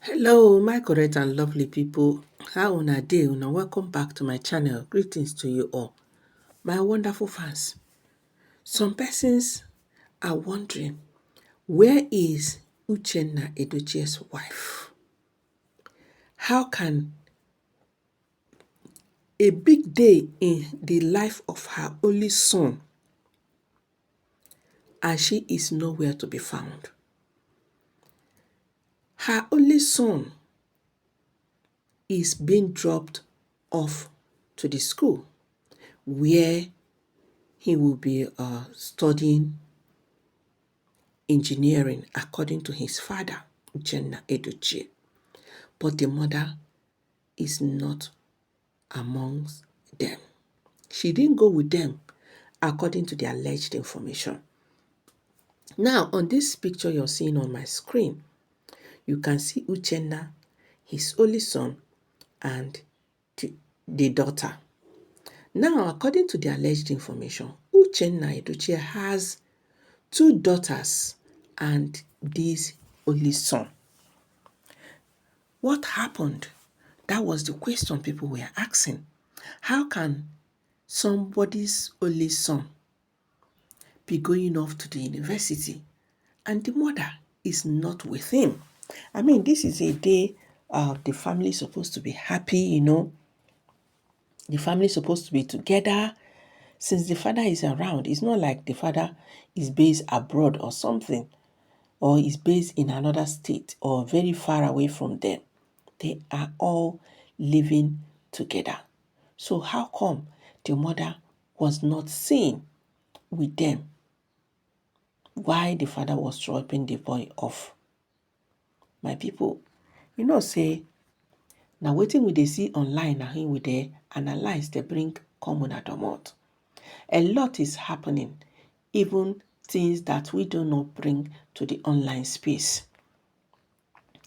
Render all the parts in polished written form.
Hello, my correct and lovely people. How una dey? Una welcome back to my channel. Greetings to you all, my wonderful fans. Some persons are wondering, where is Uchenna Edochie's wife? How can a big day in the life of her only son and she is nowhere to be found? Her only son is being dropped off to the school where he will be studying engineering according to his father, Uchenna Edochie. But the mother is not amongst them. She didn't go with them according to the alleged information. Now, on this picture you're seeing on my screen, you can see Uchenna, his only son, and the daughter. Now, according to the alleged information, Uchenna Edochie has two daughters and this only son. What happened? That was the question people were asking. How can somebody's only son be going off to the university and the mother is not with him? I mean, this is a day the family is supposed to be happy, The family is supposed to be together. Since the father is around, it's not like the father is based abroad or something, or is based in another state or very far away from them. They are all living together. So how come the mother was not seen with them while the father was dropping the boy off? My people, say, now wetin we dey see online na him we dey analyze, dey bring come una domot. A lot is happening, even things that we do not bring to the online space.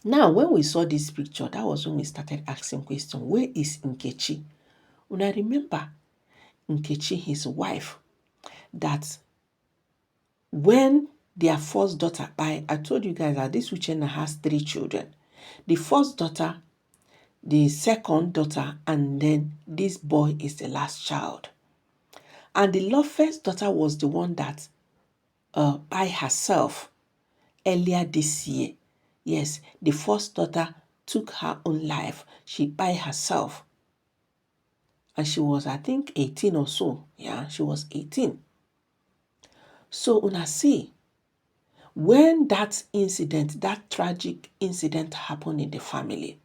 Now, when we saw this picture, that was when we started asking question, where is Nkechi? Una remember Nkechi, his wife, that when their first daughter, I told you guys that this Uchenna has 3 children. The first daughter, the second daughter, and then this boy is the last child. And the first daughter was the one that by herself earlier this year. Yes, the first daughter took her own life. She by herself. And she was, I think, 18 or so. Yeah, she was 18. So una see, when that incident, that tragic incident happened in the family,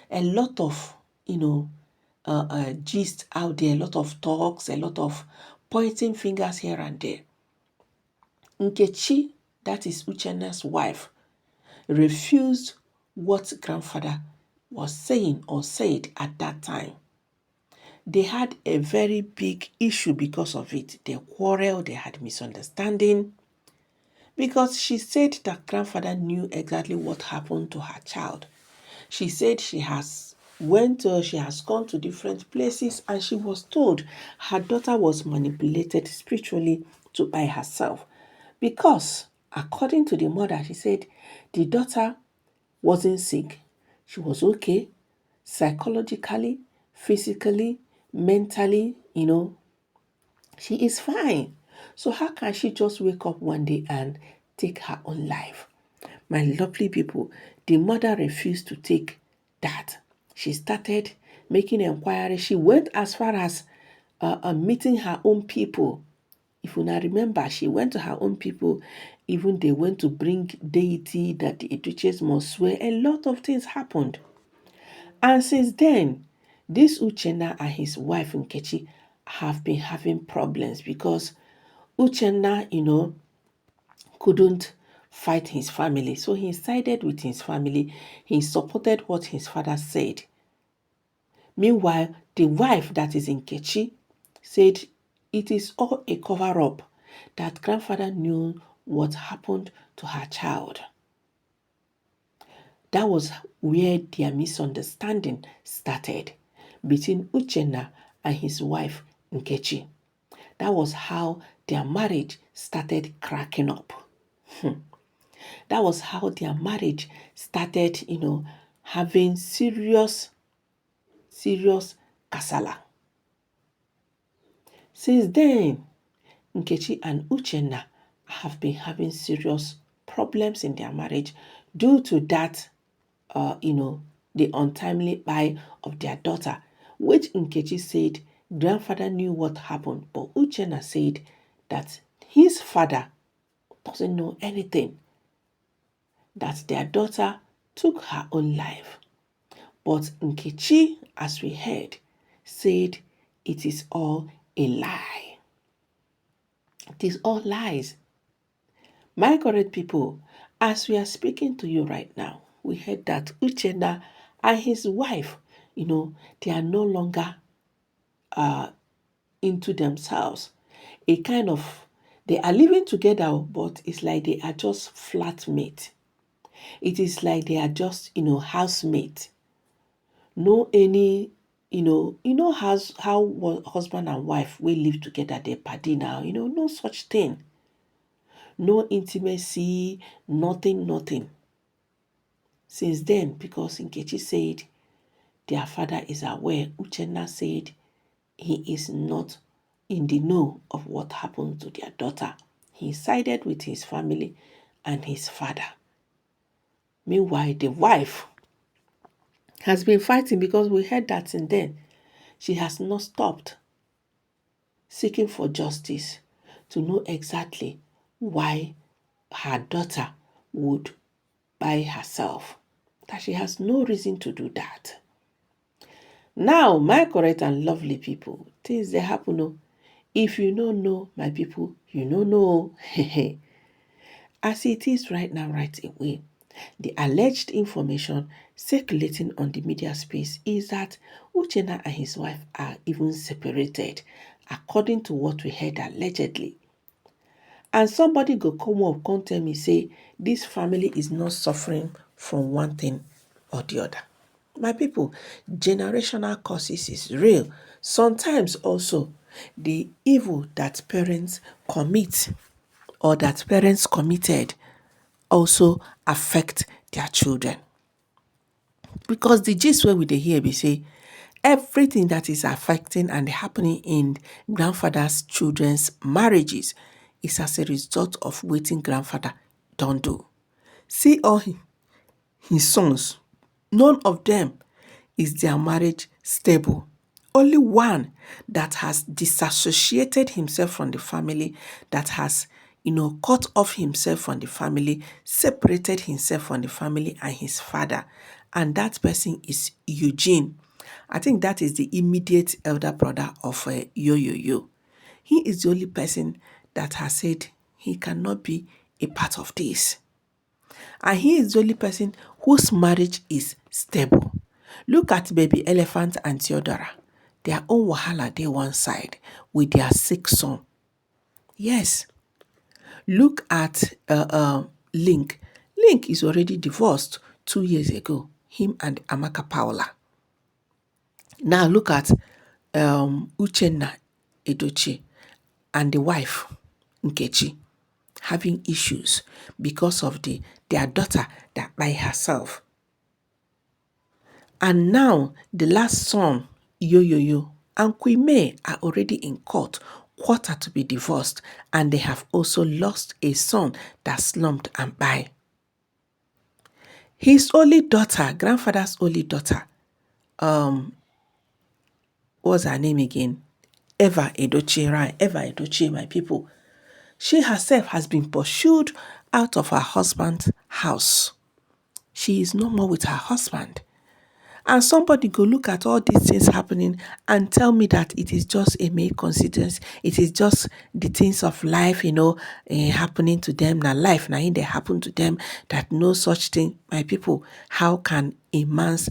a lot of, gist out there, a lot of talks, a lot of pointing fingers here and there. Nkechi, that is Uchenna's wife, refused what grandfather was saying or said at that time. They had a very big issue because of it. They quarreled, they had misunderstanding, because she said that grandfather knew exactly what happened to her child. She said she has gone to different places and she was told her daughter was manipulated spiritually to by herself. Because according to the mother, she said the daughter wasn't sick. She was okay, psychologically, physically, mentally, she is fine. So how can she just wake up one day and take her own life? My lovely people, the mother refused to take that. She started making inquiry. She went as far as meeting her own people. If you now remember, she went to her own people. Even they went to bring deity that the Edochies must swear. A lot of things happened. And since then, this Uchenna and his wife Nkechi have been having problems because Uchenna, couldn't fight his family. So he sided with his family. He supported what his father said. Meanwhile, the wife, that is Nkechi, said it is all a cover-up, that grandfather knew what happened to her child. That was where their misunderstanding started between Uchenna and his wife Nkechi. That was how their marriage started cracking up. That was how their marriage started, having serious kasala. Since then, Nkechi and Uchenna have been having serious problems in their marriage due to that, the untimely buy of their daughter, which Nkechi said grandfather knew what happened, but Uchenna said that his father doesn't know anything, that their daughter took her own life. But Nkechi, as we heard, said it is all a lie. It is all lies. My correct people, as we are speaking to you right now, we heard that Uchenna and his wife, they are no longer into themselves. They are living together, but it's like they are just flatmate. It is like they are just, housemate. No any, how husband and wife will live together, they party now, no such thing. No intimacy, nothing. Since then, because Nkechi said their father is aware, Uchenna said he is not in the know of what happened to their daughter. He sided with his family and his father. Meanwhile, the wife has been fighting, because we heard that since then. She has not stopped seeking for justice to know exactly why her daughter would buy herself. That she has no reason to do that. Now, my correct and lovely people, things they happen. Oh. If you don't know, my people, you don't know. As it is right now, right away, the alleged information circulating on the media space is that Uchenna and his wife are even separated, according to what we heard allegedly. And somebody go come tell me, say, this family is not suffering from one thing or the other. My people, generational causes is real. Sometimes also, the evil that parents commit or that parents committed also affect their children. Because the gist where we dey hear be say, everything that is affecting and happening in grandfather's children's marriages is as a result of wetin grandfather don do. See all his sons, none of them is their marriage stable. Only one that has disassociated himself from the family, that has, cut off himself from the family, separated himself from the family and his father. And that person is Eugene. I think that is the immediate elder brother of Yo. He is the only person that has said he cannot be a part of this. And he is the only person whose marriage is stable. Look at baby Elephant and Theodora. Their own wahala dey one side with their sick son. Yes. Look at Link. Link is already divorced 2 years ago. Him and Amaka Paula. Now look at Uchenna Edochie and the wife Nkechi having issues because of their daughter that by herself. And now the last son, Yo, and Queen May are already in court, quarter to be divorced, and they have also lost a son that slumped and died. His only daughter, grandfather's only daughter, what's her name again? Eva Edochie, right? Eva Edochie, my people. She herself has been pursued out of her husband's house. She is no more with her husband. And somebody go look at all these things happening and tell me that it is just a mere coincidence. It is just the things of life, happening to them. Now life, now they happen to them, that no such thing. My people, how can a man's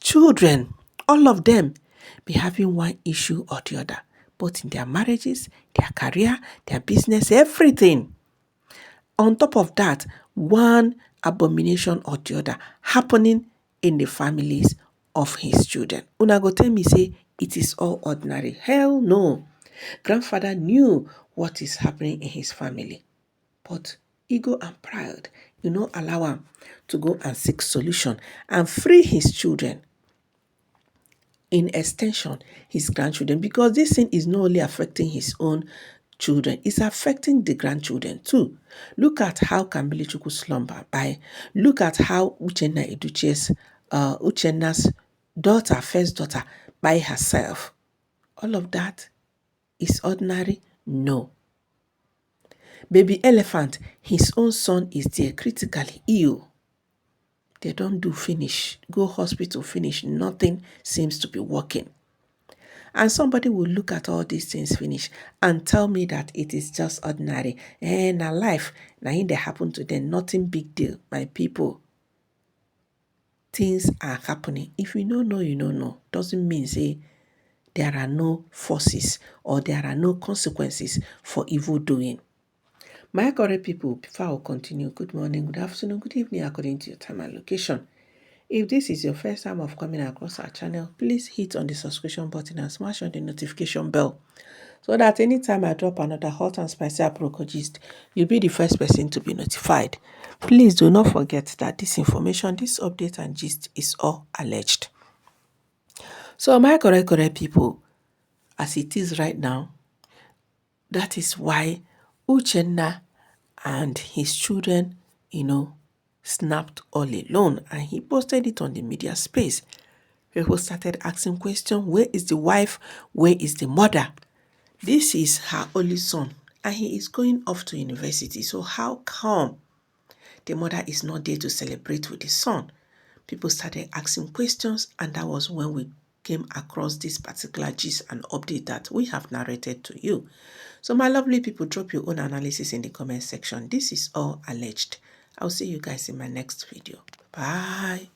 children, all of them, be having one issue or the other? Both in their marriages, their career, their business, everything. On top of that, one abomination or the other happening in the families of his children. Una go tell me say it is all ordinary. Hell no. Grandfather knew what is happening in his family. But ego and pride You know, allow him to go and seek solution and free his children. In extension, his grandchildren, because this thing is not only affecting his own children, it's affecting the grandchildren too. Look at how Kambilichuku slumber by. Look at how Uchenna's daughter, first daughter, by herself. All of that is ordinary? No. Baby elephant, his own son is there critically ill. They don't do finish. Go hospital finish. Nothing seems to be working. And somebody will look at all these things finish and tell me that it is just ordinary. And na life, now in they happen to them, nothing big deal. My people, things are happening. If you don't know, you don't know. Doesn't mean say there are no forces or there are no consequences for evil doing. My correct people, before I will continue, good morning, good afternoon, good evening, according to your time and location. If this is your first time of coming across our channel, please hit on the subscription button and smash on the notification bell so that anytime I drop another hot and spicy aproko gist, you'll be the first person to be notified. Please do not forget that this information, this update and gist is all alleged. So my correct people, as it is right now, that is why Uchenna and his children, snapped all alone, and he posted it on the media space. People started asking questions, where is the wife? Where is the mother? This is her only son, and he is going off to university. So how come the mother is not there to celebrate with the son? People started asking questions, and that was when we came across this particular gist and update that we have narrated to you. So my lovely people, drop your own analysis in the comment section. This is all alleged. I'll see you guys in my next video. Bye.